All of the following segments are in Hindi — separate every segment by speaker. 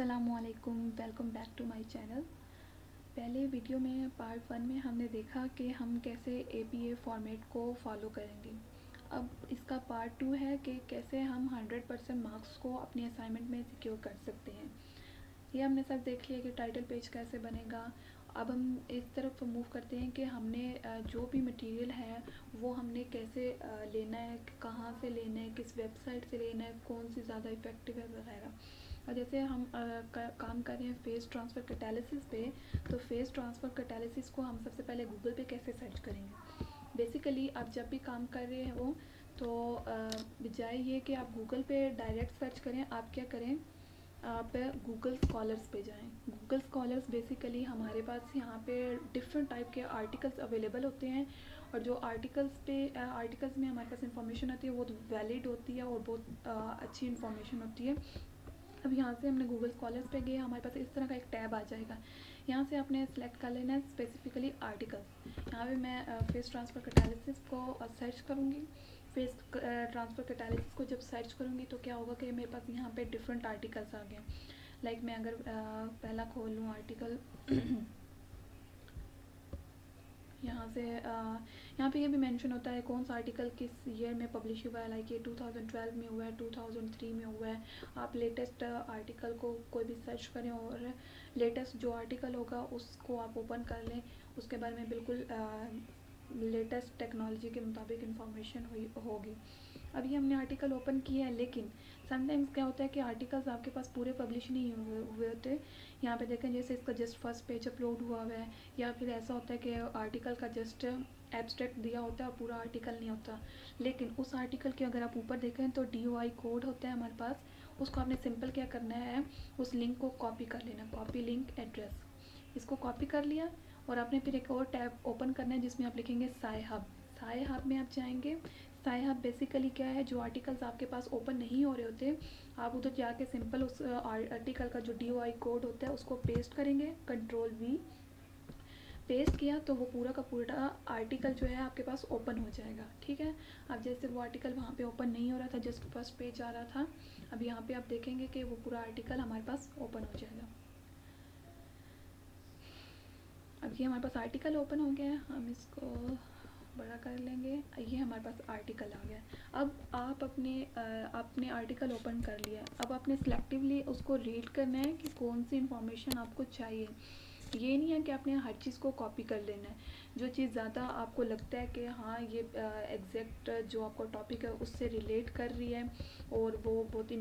Speaker 1: अस्सलामुअलैकुम, welcome back to my channel. पहले वीडियो में पार्ट 1 में हमने देखा कि हम कैसे APA फॉर्मेट को फॉलो करेंगे। अब इसका पार्ट 2 है कि कैसे हम 100% मार्क्स को अपनी असाइनमेंट में सिक्योर कर सकते हैं। ये हमने सब देख लिया कि टाइटल पेज कैसे बनेगा। अब हम इस तरफ मूव करते हैं कि हमने जो भी मटेरियल है वो हमने कैसे लेना है, कहाँ से लेना है, किस वेबसाइट से लेना है, कौन सी ज़्यादा इफ़ेक्टिव है वगैरह। और जैसे हम काम कर रहे हैं फेस ट्रांसफ़र कैटालिसिस पे, तो फेस ट्रांसफ़र कैटालिसिस को हम सबसे पहले गूगल पे कैसे सर्च करेंगे। बेसिकली आप जब भी काम कर रहे हो तो बजाय ये कि आप गूगल पे डायरेक्ट सर्च करें, आप क्या करें, आप गूगल स्कॉलर्स पे जाएं। गूगल स्कॉलर्स बेसिकली हमारे पास यहाँ पे डिफरेंट टाइप के आर्टिकल्स अवेलेबल होते हैं, और जो आर्टिकल्स में हमारे पास इंफॉर्मेशन होती है वो वैलिड होती है और बहुत अच्छी इंफॉर्मेशन होती है। अब यहाँ से हमने गूगल स्कॉलर्स पे गए, हमारे पास इस तरह का एक टैब आ जाएगा। यहाँ से आपने सेलेक्ट कर लेना है स्पेसिफिकली आर्टिकल्स। यहाँ पे मैं फेस ट्रांसफ़र कैटालिसिस को सर्च करूँगी। फेस ट्रांसफ़र कैटालिसिस को जब सर्च करूँगी तो क्या होगा कि मेरे पास यहाँ पे डिफरेंट आर्टिकल्स आ गए। लाइक मैं अगर पहला खोल लूँ आर्टिकल यहाँ से यहाँ पे ये भी मेंशन होता है कौन सा आर्टिकल किस ईयर में पब्लिश हुआ है। लाइक ये 2012 में हुआ है, 2003 में हुआ है। आप लेटेस्ट आर्टिकल को कोई भी सर्च करें और लेटेस्ट जो आर्टिकल होगा उसको आप ओपन कर लें, उसके बारे में बिल्कुल लेटेस्ट टेक्नोलॉजी के मुताबिक इंफॉर्मेशन हुई होगी। अभी हमने आर्टिकल ओपन किया है, लेकिन समटाइम्स क्या होता है कि आर्टिकल्स आपके पास पूरे पब्लिश नहीं हुए होते। यहाँ पे देखें जैसे इसका जस्ट फर्स्ट पेज अपलोड हुआ है, या फिर ऐसा होता है कि आर्टिकल का जस्ट एब्स्ट्रैक्ट दिया होता है और पूरा आर्टिकल नहीं होता। लेकिन उस आर्टिकल के अगर आप ऊपर देखें तो DOI कोड होता है हमारे पास। उसको आपने सिंपल क्या करना है, उस लिंक को कॉपी कर लेना, कॉपी लिंक एड्रेस। इसको कॉपी कर लिया और आपने फिर एक और टैब ओपन करना है जिसमें आप लिखेंगे साई हब। साई हब में आप जाएंगे। साई हब बेसिकली क्या है, जो आर्टिकल्स आपके पास ओपन नहीं हो रहे होते, आप उधर जाके सिंपल उस आर्टिकल का जो DOI कोड होता है उसको पेस्ट करेंगे, Ctrl+V। पेस्ट किया तो वो पूरा का पूरा आर्टिकल जो है आपके पास ओपन हो जाएगा। ठीक है। अब जैसे वो आर्टिकल वहाँ पे ओपन नहीं हो रहा था, जस्ट फर्स्ट पेज आ रहा था, अब यहाँ पे आप देखेंगे कि वो पूरा आर्टिकल हमारे पास ओपन हो जाएगा। अब ये हमारे पास आर्टिकल ओपन हो गया है, हम इसको बड़ा कर लेंगे। ये हमारे पास आर्टिकल आ गया। अब आप अपने आर्टिकल ओपन कर लिया, अब आपने सिलेक्टिवली उसको रीड करना है कि कौन सी इंफॉर्मेशन आपको चाहिए। ये नहीं है कि आपने हर चीज़ को कॉपी कर लेना है। जो चीज़ ज़्यादा आपको लगता है कि हाँ ये एग्जैक्ट जो आपका टॉपिक है उससे रिलेट कर रही है और वो बहुत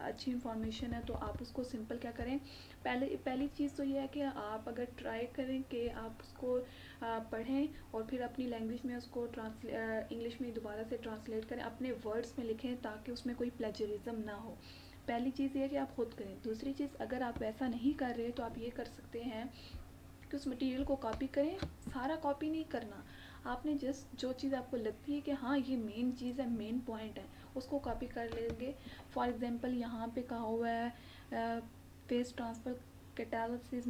Speaker 1: अच्छी इन्फॉर्मेशन है, तो आप उसको सिंपल क्या करें, पहली चीज़ तो ये है कि आप अगर ट्राई करें कि आप उसको पढ़ें और फिर अपनी लैंग्वेज में उसको इंग्लिश में दोबारा से ट्रांसलेट करें, अपने वर्ड्स में लिखें ताकि उसमें कोई प्लेजरिज्म ना हो। पहली चीज़ ये है कि आप खुद करें। दूसरी चीज़, अगर आप वैसा नहीं कर रहे तो आप ये कर सकते हैं कि उस मटेरियल को कॉपी करें। सारा कॉपी नहीं करना, आपने जस्ट जो चीज़ आपको लगती है कि हाँ ये मेन चीज़ है, मेन पॉइंट है, उसको कॉपी कर लेंगे। फॉर एग्जांपल यहाँ पे कहा हुआ है फेस ट्रांसफ़र कैटालिसिस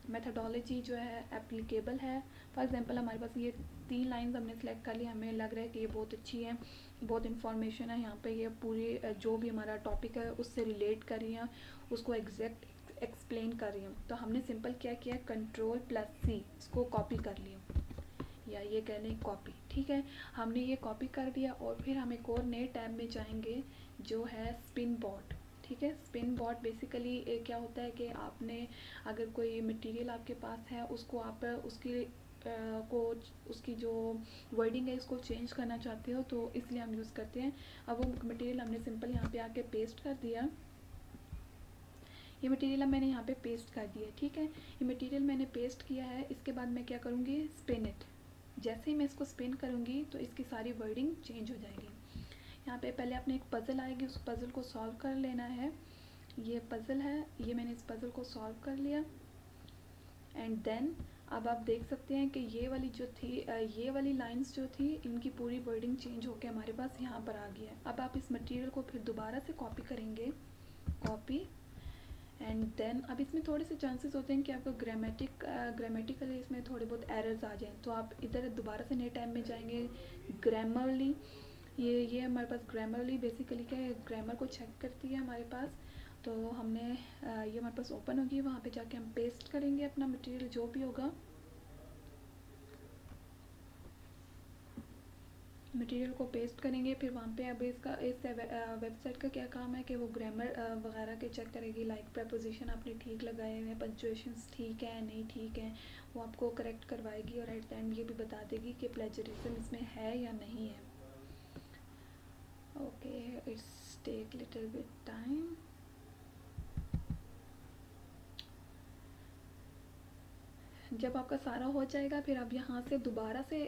Speaker 1: मेथडोलॉजी जो है एप्लीकेबल है। फॉर एग्जांपल हमारे पास ये 3 लाइंस हमने सेलेक्ट कर लिया, हमें लग रहा है कि ये बहुत अच्छी है, बहुत इन्फॉर्मेशन है यहाँ पे, ये पूरी जो भी हमारा टॉपिक है उससे रिलेट कर रही है, उसको एग्जैक्ट एक्सप्लेन कर रही हूँ। तो हमने सिंपल क्या किया, Ctrl+C, इसको कॉपी कर लिया, या ये कह लें कॉपी। ठीक है, हमने ये कॉपी कर दिया और फिर हम एक और नए टैब में जाएंगे जो है स्पिन बॉट। ठीक है, स्पिन बॉट बेसिकली क्या होता है कि आपने अगर कोई मटेरियल आपके पास है उसको आप उसकी जो वर्डिंग है इसको चेंज करना चाहते हो, तो इसलिए हम यूज़ करते हैं। अब वो मटेरियल हमने सिंपल यहाँ पे आके पेस्ट कर दिया। ये मटेरियल अब मैंने यहाँ पे पेस्ट कर दिया। ठीक है, ये मटेरियल मैंने पेस्ट किया है। इसके बाद मैं क्या करूँगी, स्पिन इट। जैसे ही मैं इसको स्पिन करूँगी तो इसकी सारी वर्डिंग चेंज हो जाएगी। यहाँ पे पहले आपने एक पज़ल आएगी, उस पज़ल को सॉल्व कर लेना है। ये पज़ल है, ये मैंने इस पज़ल को सॉल्व कर लिया। एंड देन अब आप देख सकते हैं कि ये वाली जो थी ये वाली लाइंस जो थी इनकी पूरी वर्डिंग चेंज होकर हमारे पास यहाँ पर आ गई है। अब आप इस मटेरियल को फिर दोबारा से कॉपी करेंगे, कॉपी, एंड देन अब इसमें थोड़े से चांसेस होते हैं कि आपको ग्रामेटिकली इसमें थोड़े बहुत एरर्स आ जाएं, तो आप इधर दोबारा से नए टाइम में जाएंगे। ग्रामरली, ये हमारे पास ग्रामरली बेसिकली क्या है, ग्रामर को चेक करती है हमारे पास। तो हमने ये हमारे पास ओपन होगी, वहाँ पे जाके हम पेस्ट करेंगे अपना मटेरियल जो भी होगा। मटेरियल को पेस्ट करेंगे, फिर वहाँ पे अब इसका इस वेबसाइट का क्या काम है कि वो ग्रामर वगैरह के चेक करेगी, लाइक प्रपोजिशन आपने ठीक लगाए हुए हैं, पंक्चुएशंस ठीक है नहीं ठीक है, वो आपको करेक्ट करवाएगी और एट द एंड ये भी बता देगी कि प्लेजरिज्म इसमें है या नहीं है। Okay, it's take little bit time. जब आपका सारा हो जाएगा फिर आप यहाँ से दोबारा से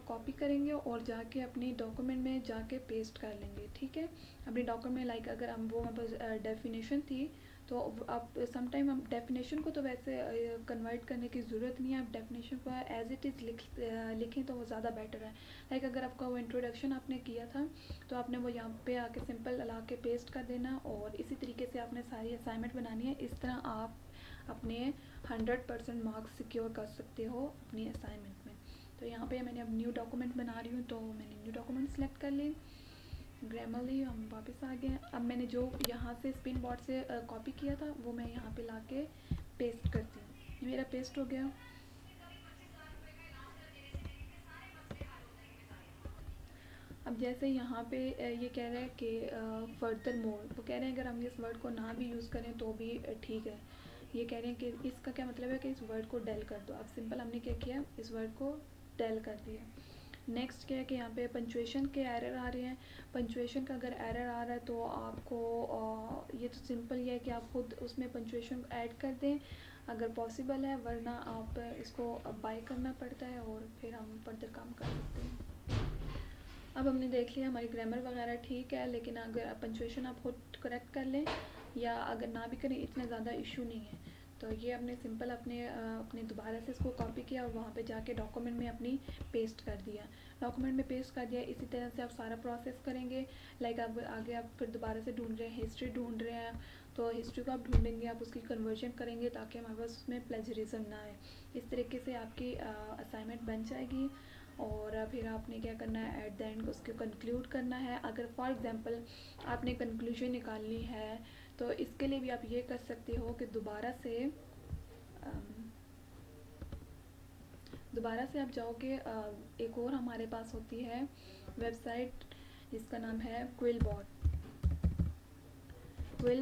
Speaker 1: कॉपी करेंगे और जाके अपनी डॉक्यूमेंट में जाके पेस्ट कर लेंगे, ठीक है। अपनी डॉक्यूमेंट लाइक अगर हम वो हमारे पास डेफिनेशन थी, तो आप समटाइम हम डेफिनेशन को तो वैसे कन्वर्ट करने की ज़रूरत नहीं है, आप डेफिनेशन को एज इट इज़ लिखें तो वो ज़्यादा बेटर है। लाइक अगर आपका वो इंट्रोडक्शन आपने किया था तो आपने वो यहाँ पे आके सिंपल ला के पेस्ट कर देना, और इसी तरीके से आपने सारी असाइनमेंट बनानी है। इस तरह आप अपने 100% मार्क्स सिक्योर कर सकते हो अपनी असाइनमेंट में। तो यहाँ पे मैंने अब न्यू डॉक्यूमेंट बना रही हूँ, तो मैंने न्यू डॉक्यूमेंट सेलेक्ट कर ली। ग्रामरली हम वापस आ गए। अब मैंने जो यहाँ से स्पिन बोर्ड से कॉपी किया था वो मैं यहाँ पे लाके पेस्ट करती हूँ। ये मेरा पेस्ट हो गया। अब जैसे यहाँ पे ये कह रहा है कि फर्दर मोर, वो कह रहे हैं अगर हम इस वर्ड को ना भी यूज़ करें तो भी ठीक है। ये कह रहे हैं कि इसका क्या मतलब है कि इस वर्ड को डेल कर दो। अब सिंपल हमने क्या किया, इस वर्ड को डेल कर दिया। नेक्स्ट क्या है कि यहाँ पे पंचुएशन के एरर आ रहे हैं। पंचुएशन का अगर एरर आ रहा है तो आपको ये तो सिंपल ये है कि आप खुद उसमें पंचुएशन ऐड कर दें अगर पॉसिबल है, वरना आप इसको बाय करना पड़ता है और फिर हम फर्दर काम कर सकते हैं। अब हमने देख लिया हमारी ग्रामर वगैरह ठीक है, लेकिन अगर पंचुएशन आप खुद करेक्ट कर लें या अगर ना भी करें इतना ज़्यादा इशू नहीं है। तो ये हमने सिंपल अपने दोबारा से इसको कॉपी किया और वहाँ पे जाके डॉक्यूमेंट में अपनी पेस्ट कर दिया। डॉक्यूमेंट में पेस्ट कर दिया। इसी तरह से आप सारा प्रोसेस करेंगे। लाइक अब आगे आप फिर दोबारा से ढूंढ रहे हैं, हिस्ट्री ढूंढ रहे हैं, तो हिस्ट्री को आप ढूंढेंगे, आप उसकी कन्वर्जन करेंगे ताकि हमारे पास उसमें प्लेजरिज्म ना आए। इस तरीके से आपकी असाइनमेंट बन जाएगी। और फिर आपने क्या करना है, एट द एंड उसको कंक्लूड करना है। अगर फॉर एग्जांपल आपने कंक्लूजन निकालनी है तो इसके लिए भी आप ये कर सकते हो कि दोबारा से आप जाओगे। एक और हमारे पास होती है वेबसाइट जिसका नाम है क्विल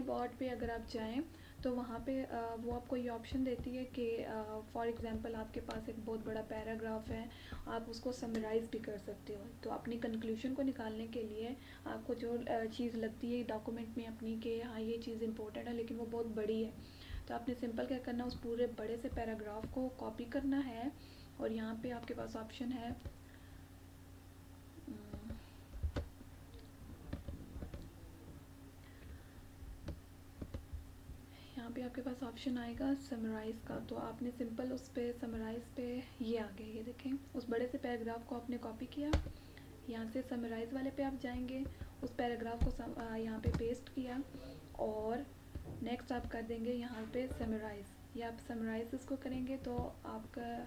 Speaker 1: बॉट पे अगर आप जाएं तो वहाँ पे वो आपको ये ऑप्शन देती है कि फॉर एग्जांपल आपके पास एक बहुत बड़ा पैराग्राफ है, आप उसको समराइज़ भी कर सकते हो। तो अपनी कंक्लूजन को निकालने के लिए आपको जो चीज़ लगती है डॉक्यूमेंट में अपनी कि हाँ ये चीज़ इंपॉर्टेंट है लेकिन वो बहुत बड़ी है, तो आपने सिंपल क्या करना, उस पूरे बड़े से पैराग्राफ को कॉपी करना है। और यहाँ पे आपके पास ऑप्शन है यहाँ पे आपके पास ऑप्शन आएगा समराइज़ का, तो आपने सिंपल उस पर समराइज़ पे ये आ गया, ये देखें उस बड़े से पैराग्राफ को आपने कॉपी किया। यहाँ से समराइज़ वाले पे आप जाएंगे, उस पैराग्राफ को यहाँ पे पेस्ट किया और नेक्स्ट आप कर देंगे यहाँ पे समराइज़। या आप समराइज़ इसको करेंगे तो आपका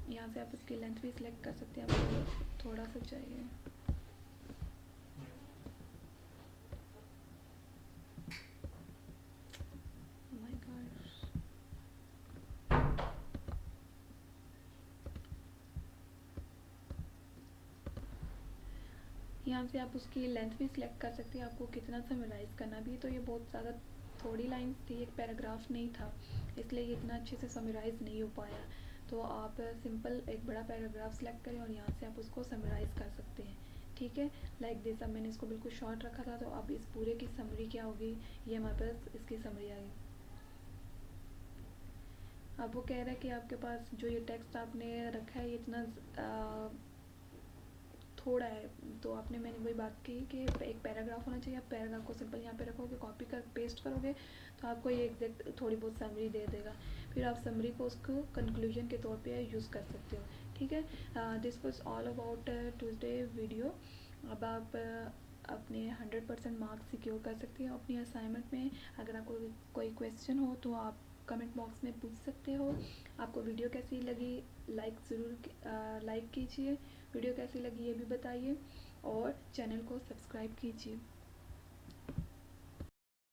Speaker 1: यहाँ से आप इसकी लेंथ भी सिलेक्ट कर सकते हैं, आपको थोड़ा सा चाहिए। यहाँ से आप उसकी लेंथ भी सिलेक्ट कर सकते हैं, आपको कितना समराइज़ करना भी है। तो ये बहुत ज़्यादा थोड़ी लाइंस थी, एक पैराग्राफ नहीं था, इसलिए ये इतना अच्छे से समराइज़ नहीं हो पाया। तो आप सिंपल एक बड़ा पैराग्राफ सेलेक्ट करें और यहाँ से आप उसको समराइज़ कर सकते हैं, ठीक है। लाइक दिस, अब मैंने इसको बिल्कुल शॉर्ट रखा था, तो अब इस पूरे की समरी क्या होगी, ये हमारे पास इसकी समरी आ गई। अब वो कह रहा है कि आपके पास जो ये टेक्स्ट आपने रखा है ये इतना थोड़ा है, तो आपने मैंने वही बात की कि एक पैराग्राफ होना चाहिए। आप पैराग्राफ को सिंपल यहाँ पे रखोगे, कॉपी कर पेस्ट करोगे तो आपको ये एग्जैक्ट थोड़ी बहुत समरी दे देगा। फिर आप समरी को उसको कंक्लूजन के तौर पे यूज़ कर सकते हो, ठीक है। This was all about Tuesday video. अब आप अपने 100% मार्क्स सिक्योर कर सकते हो अपनी असाइनमेंट में। अगर आपको कोई क्वेश्चन हो तो आप कमेंट बॉक्स में पूछ सकते हो। आपको वीडियो कैसी लगी लाइक कीजिए, वीडियो कैसी लगी ये भी बताइए और चैनल को सब्सक्राइब कीजिए।